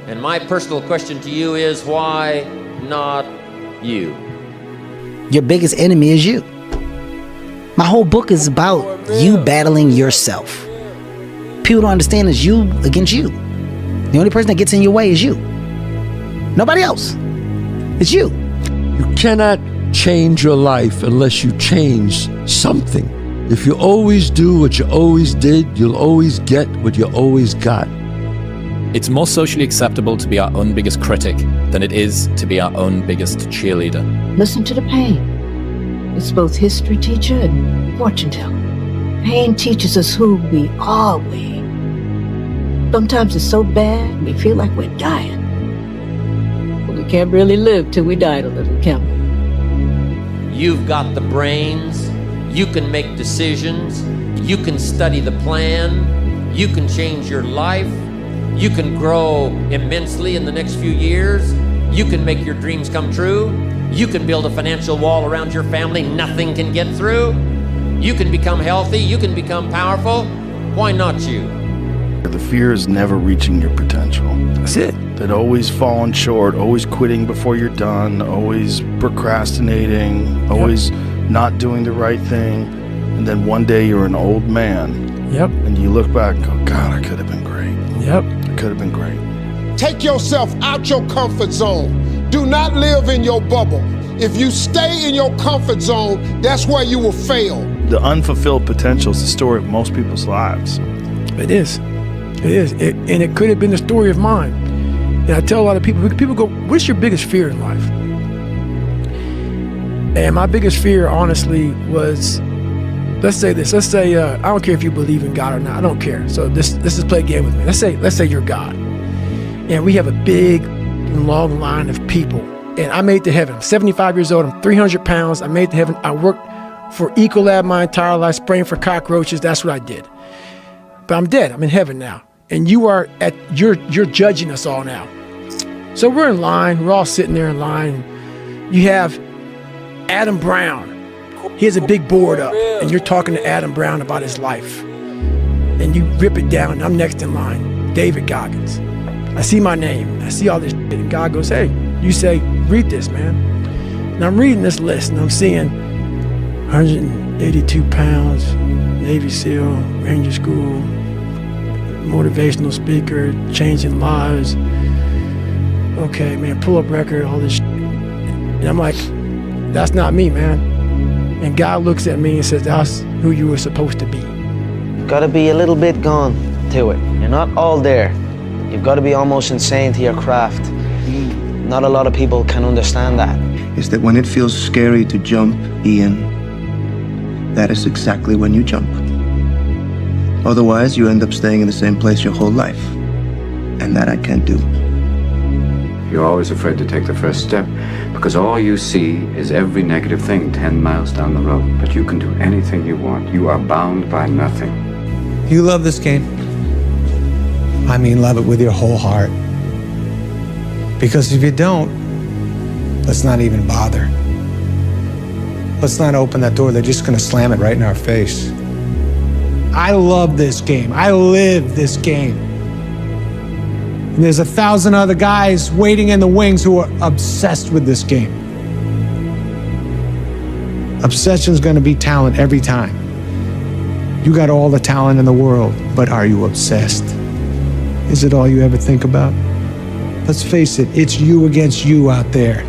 And my personal question to you is, why not you? Your biggest enemy is you. My whole book is about you battling yourself. People don't understand it's you against you. The only person that gets in your way is you. Nobody else. It's you. You cannot change your life unless you change something. If you always do what you always did, you'll always get what you always got. It's more socially acceptable to be our own biggest critic than it is to be our own biggest cheerleader. Listen to the pain. It's both history teacher and fortune teller. Pain teaches us who we are. Sometimes it's so bad we feel like we're dying. But we can't really live till we die a little, can we? You've got the brains. You can make decisions. You can study the plan. You can change your life. You can grow immensely in the next few years. You can make your dreams come true. You can build a financial wall around your family nothing can get through. You can become healthy. You can become powerful. Why not you? The fear is never reaching your potential. That's it. That always falling short, always quitting before you're done, always procrastinating, always not doing the right thing. And then one day you're an old man. Yep. And you look back and go, God, I could have been great. Yep. I could have been great. Take yourself out your comfort zone. Do not live in your bubble. If you stay in your comfort zone, that's where you will fail. The unfulfilled potential is the story of most people's lives. It is. It is. And it could have been the story of mine. And I tell a lot of people go, what's your biggest fear in life? And my biggest fear, honestly, was, let's say this. Let's say, I don't care if you believe in God or not. I don't care. So let's just play a game with me. Let's say you're God. And we have a big, long line of people. And I made it to heaven. I'm 75 years old. I'm 300 pounds. I made it to heaven. I worked for Ecolab my entire life, spraying for cockroaches. That's what I did. But I'm dead. I'm in heaven now. And you're judging us all now. So we're in line. We're all sitting there in line. You have Adam Brown. He has a big board up, and you're talking to Adam Brown about his life. And you rip it down. I'm next in line. David Goggins. I see my name. I see all this shit, and God goes, hey, you say, read this, man. And I'm reading this list, and I'm seeing 182 pounds, Navy SEAL, Ranger School, motivational speaker, changing lives. Okay, man, pull-up record, all this shit. And I'm like, that's not me, man. And God looks at me and says, that's who you were supposed to be. You've got to be a little bit gone to it. You're not all there. You've got to be almost insane to your craft. Not a lot of people can understand that. Is that when it feels scary to jump, Ian, that is exactly when you jump. Otherwise, you end up staying in the same place your whole life. And that I can't do. You're always afraid to take the first step because all you see is every negative thing 10 miles down the road. But you can do anything you want. You are bound by nothing. You love this game. I mean, love it with your whole heart. Because if you don't, let's not even bother. Let's not open that door. They're just going to slam it right in our face. I love this game. I live this game. And there's 1,000 other guys waiting in the wings who are obsessed with this game. Obsession's going to be talent every time. You got all the talent in the world, but are you obsessed? Is it all you ever think about? Let's face it, it's you against you out there.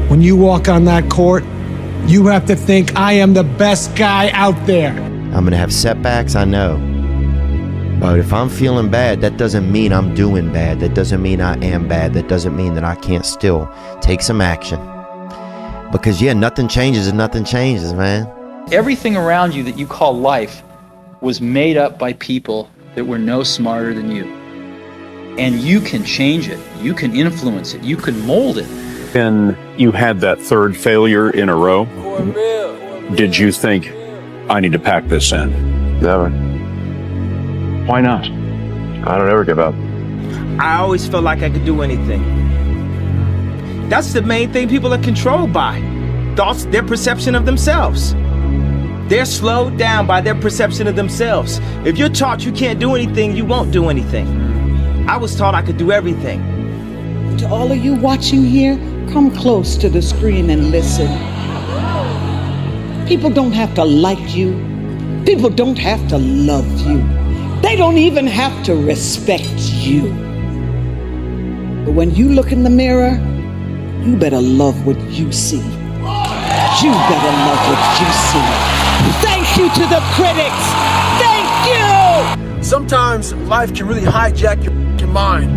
When you walk on that court, you have to think, I am the best guy out there. I'm gonna have setbacks, I know. But if I'm feeling bad, that doesn't mean I'm doing bad. That doesn't mean I am bad. That doesn't mean that I can't still take some action. Because yeah, nothing changes and nothing changes, man. Everything around you that you call life was made up by people that were no smarter than you. And you can change it. You can influence it. You can mold it. When you had that third failure in a row, did you think, I need to pack this in? Never. Why not? I don't ever give up. I always felt like I could do anything. That's the main thing people are controlled by. Thoughts, their perception of themselves. They're slowed down by their perception of themselves. If you're taught you can't do anything, you won't do anything. I was taught I could do everything. To all of you watching here, come close to the screen and listen. People don't have to like you. People don't have to love you. They don't even have to respect you. But when you look in the mirror, you better love what you see. You better love what you see. Thank you to the critics. Thank you. Sometimes life can really hijack your mind.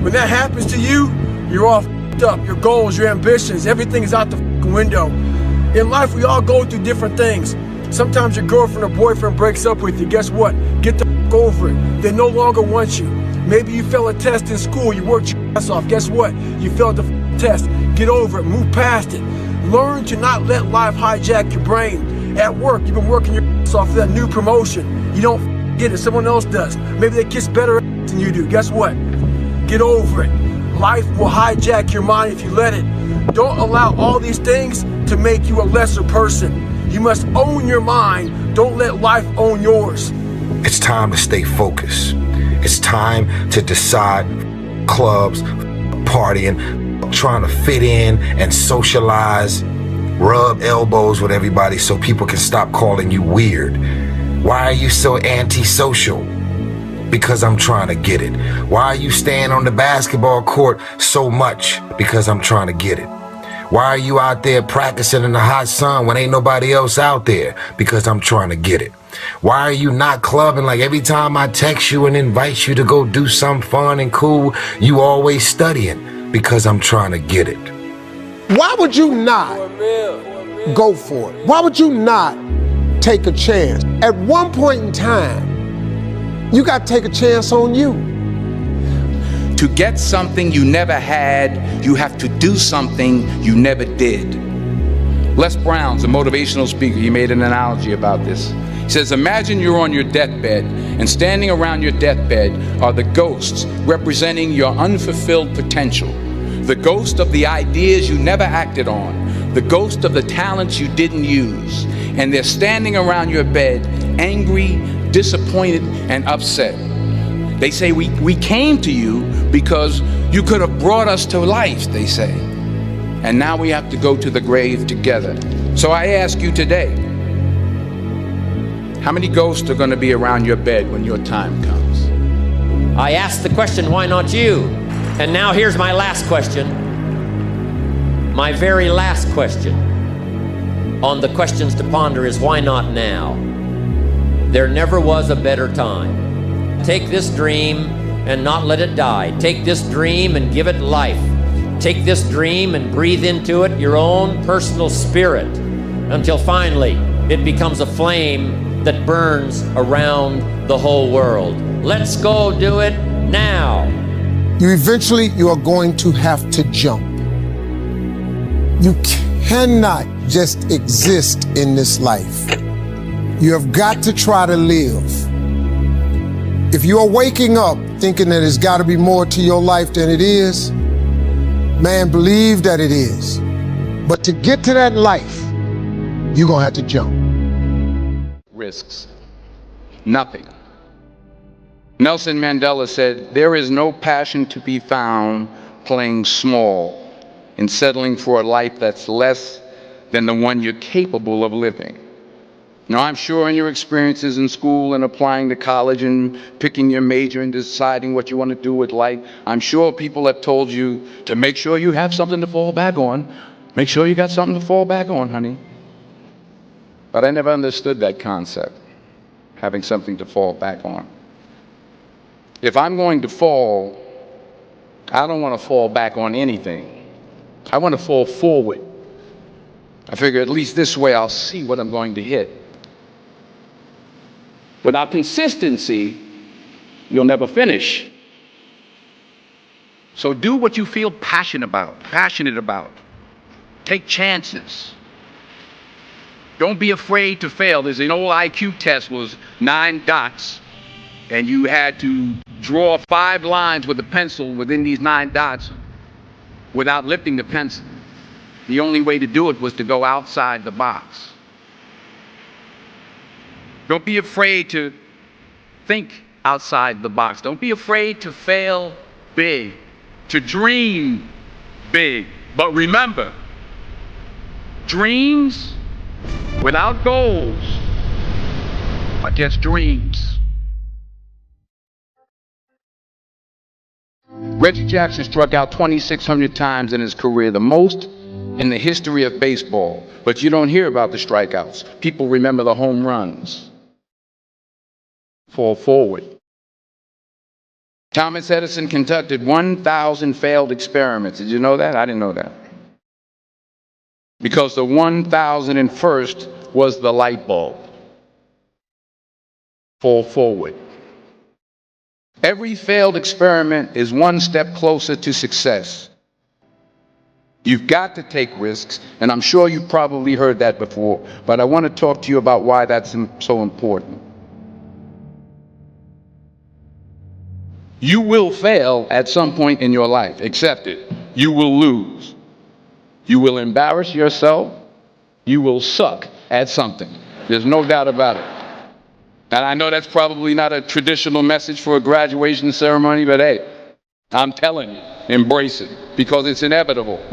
When that happens to you, you're all f***ed up. Your goals, your ambitions, everything is out the window. In life, we all go through different things. Sometimes your girlfriend or boyfriend breaks up with you. Guess what? Get the f*** over it. They no longer want you. Maybe you failed a test in school. You worked your ass off. Guess what? You failed the test. Get over it. Move past it. Learn to not let life hijack your brain. At work, you've been working your ass off for that new promotion. You don't get it. Someone else does. Maybe they kiss better than you do. Guess what? Get over it. Life will hijack your mind if you let it. Don't allow all these things to make you a lesser person. You must own your mind. Don't let life own yours. It's time to stay focused. It's time to decide clubs, partying, trying to fit in and socialize, rub elbows with everybody so people can stop calling you weird. Why are you so antisocial? Because I'm trying to get it. Why are you staying on the basketball court so much? Because I'm trying to get it. Why are you out there practicing in the hot sun when ain't nobody else out there? Because I'm trying to get it. Why are you not clubbing like every time I text you and invite you to go do something fun and cool, you always studying? Because I'm trying to get it. Why would you not go for it? Why would you not take a chance? At one point in time, you got to take a chance on you. To get something you never had, you have to do something you never did. Les Brown's a motivational speaker. He made an analogy about this. He says, imagine you're on your deathbed, and standing around your deathbed are the ghosts representing your unfulfilled potential. The ghost of the ideas you never acted on. The ghost of the talents you didn't use. And they're standing around your bed, angry, disappointed, and upset. They say, we came to you because you could have brought us to life, they say. And now we have to go to the grave together. So I ask you today, how many ghosts are going to be around your bed when your time comes? I asked the question, why not you? And now here's my last question. My very last question on the questions to ponder is, why not now? There never was a better time. Take this dream and not let it die. Take this dream and give it life. Take this dream and breathe into it your own personal spirit until finally it becomes a flame that burns around the whole world. Let's go do it now. You are going to have to jump. You cannot just exist in this life. You have got to try to live. If you are waking up thinking that there's got to be more to your life than it is, man, believe that it is. But to get to that life, you're going to have to jump. Risks. Nothing. Nelson Mandela said, there is no passion to be found playing small and settling for a life that's less than the one you're capable of living. Now, I'm sure in your experiences in school and applying to college and picking your major and deciding what you want to do with life, I'm sure people have told you to make sure you have something to fall back on. Make sure you got something to fall back on, honey. But I never understood that concept, having something to fall back on. If I'm going to fall, I don't want to fall back on anything. I want to fall forward. I figure at least this way I'll see what I'm going to hit. Without consistency, you'll never finish. So do what you feel passionate about. Take chances. Don't be afraid to fail. There's an old IQ test, was 9 dots, and you had to draw 5 lines with a pencil within these 9 dots without lifting the pencil. The only way to do it was to go outside the box. Don't be afraid to think outside the box. Don't be afraid to fail big, to dream big. But remember, dreams without goals are just dreams. Reggie Jackson struck out 2,600 times in his career, the most in the history of baseball. But you don't hear about the strikeouts. People remember the home runs. Fall forward. Thomas Edison conducted 1,000 failed experiments. Did you know that? I didn't know that. Because the 1,001st was the light bulb. Fall forward. Every failed experiment is one step closer to success. You've got to take risks, and I'm sure you've probably heard that before, but I want to talk to you about why that's so important. You will fail at some point in your life. Accept it. You will lose. You will embarrass yourself. You will suck at something. There's no doubt about it. And I know that's probably not a traditional message for a graduation ceremony, but hey, I'm telling you, embrace it, because it's inevitable.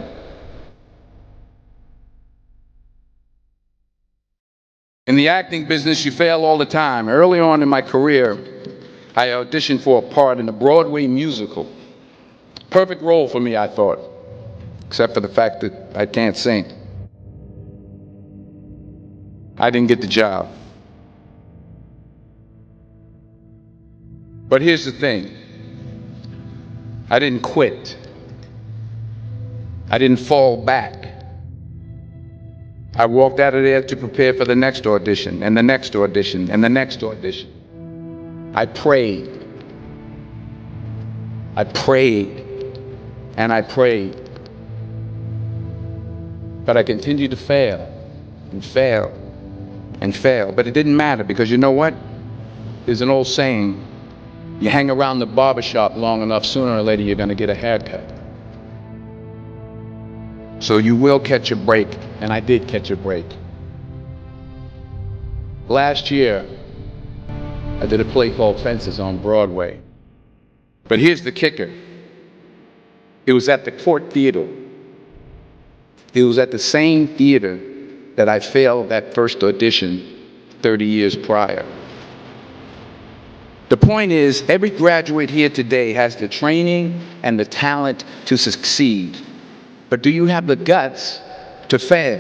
In the acting business, you fail all the time. Early on in my career, I auditioned for a part in a Broadway musical. Perfect role for me, I thought, except for the fact that I can't sing. I didn't get the job. But here's the thing. I didn't quit. I didn't fall back. I walked out of there to prepare for the next audition, and the next audition, and the next audition. I prayed. I prayed, and I prayed. But I continued to fail, and fail, and fail. But it didn't matter, because you know what? There's an old saying, you hang around the barbershop long enough, sooner or later you're going to get a haircut. So you will catch a break, and I did catch a break. Last year, I did a play called Fences on Broadway. But here's the kicker. It was at the Court Theater. It was at the same theater that I failed that first audition 30 years prior. The point is, every graduate here today has the training and the talent to succeed. But do you have the guts to fail?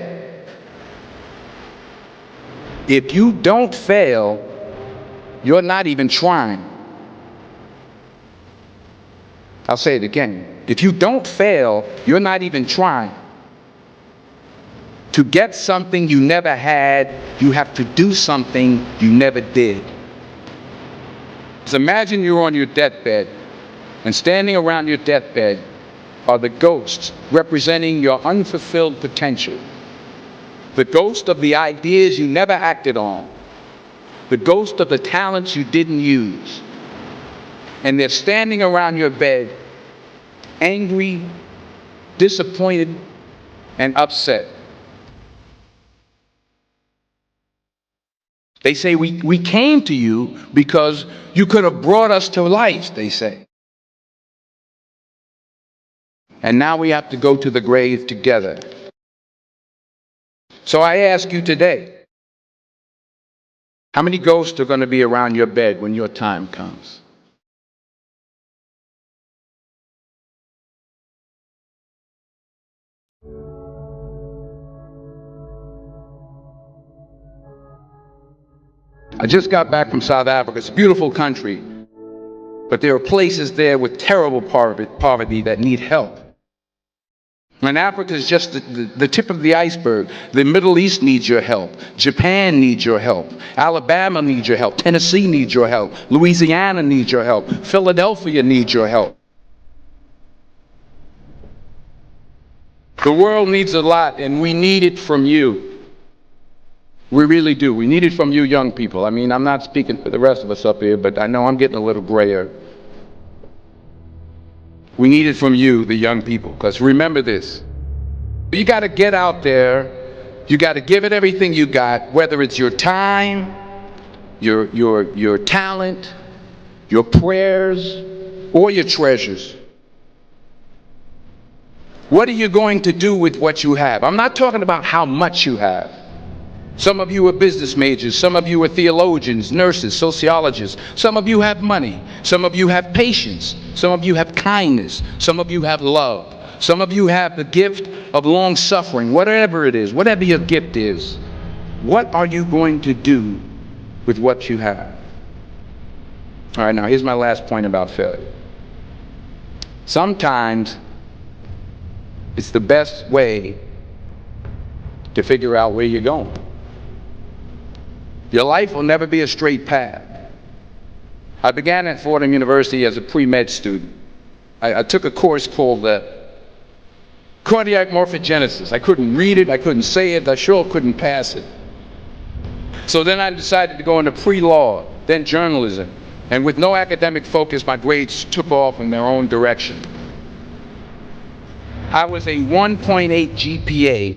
If you don't fail, you're not even trying. I'll say it again. If you don't fail, you're not even trying. To get something you never had, you have to do something you never did. So imagine you're on your deathbed, and standing around your deathbed are the ghosts representing your unfulfilled potential. The ghost of the ideas you never acted on. The ghost of the talents you didn't use. And they're standing around your bed, angry, disappointed, and upset. They say, we came to you because you could have brought us to life, they say. And now we have to go to the grave together. So I ask you today, how many ghosts are going to be around your bed when your time comes? I just got back from South Africa. It's a beautiful country, but there are places there with terrible poverty that need help. And Africa is just the tip of the iceberg. The Middle East needs your help. Japan needs your help. Alabama needs your help. Tennessee needs your help. Louisiana needs your help. Philadelphia needs your help. The world needs a lot, and we need it from you. We really do. We need it from you young people. I mean, I'm not speaking for the rest of us up here, but I know I'm getting a little grayer. We need it from you, the young people, because remember this. You got to get out there. You got to give it everything you got, whether it's your time, your talent, your prayers, or your treasures. What are you going to do with what you have? I'm not talking about how much you have. Some of you are business majors. Some of you are theologians, nurses, sociologists. Some of you have money. Some of you have patience. Some of you have kindness. Some of you have love. Some of you have the gift of long suffering. Whatever it is, whatever your gift is, what are you going to do with what you have? All right, now here's my last point about failure. Sometimes it's the best way to figure out where you're going. Your life will never be a straight path. I began at Fordham University as a pre-med student. I took a course called cardiac morphogenesis. I couldn't read it, I couldn't say it, I sure couldn't pass it. So then I decided to go into pre-law, then journalism. And with no academic focus, my grades took off in their own direction. I was a 1.8 GPA,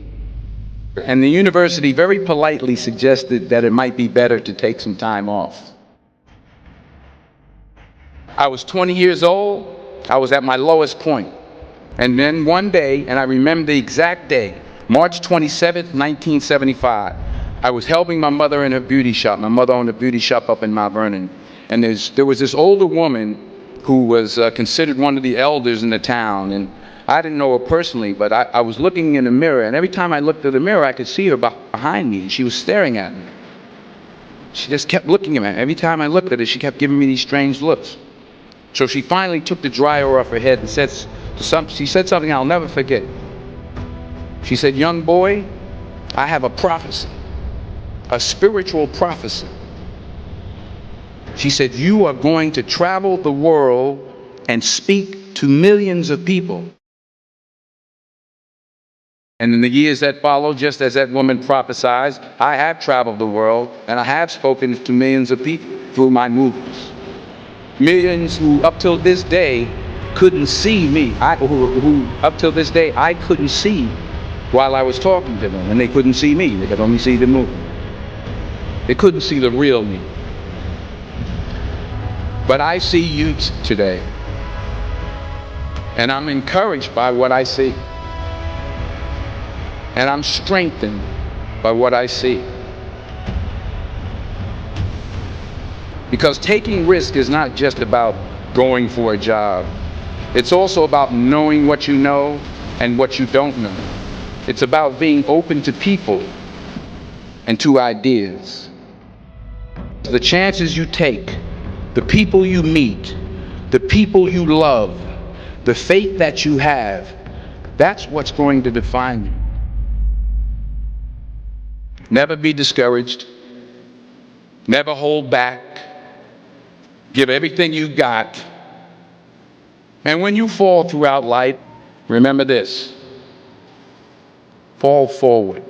and the university very politely suggested that it might be better to take some time off. I was 20 years old, I was at my lowest point. And then one day, and I remember the exact day, March 27th, 1975, I was helping my mother in her beauty shop. My mother owned a beauty shop up in Mount Vernon. And there was this older woman who was considered one of the elders in the town. And I didn't know her personally, but I was looking in the mirror, and every time I looked at the mirror, I could see her behind me, and she was staring at me. She just kept looking at me. Every time I looked at her, she kept giving me these strange looks. So she finally took the dryer off her head and she said something I'll never forget. She said, "Young boy, I have a prophecy, a spiritual prophecy." She said, "You are going to travel the world and speak to millions of people." And in the years that followed, just as that woman prophesied, I have traveled the world and I have spoken to millions of people through my movies. Millions who up till this day couldn't see me, who up till this day I couldn't see while I was talking to them, and they couldn't see me, they could only see the movie. They couldn't see the real me. But I see you today, and I'm encouraged by what I see. And I'm strengthened by what I see. Because taking risk is not just about going for a job. It's also about knowing what you know and what you don't know. It's about being open to people and to ideas. The chances you take, the people you meet, the people you love, the faith that you have, that's what's going to define you. Never be discouraged. Never hold back. Give everything you got. And when you fall throughout life, remember this: fall forward.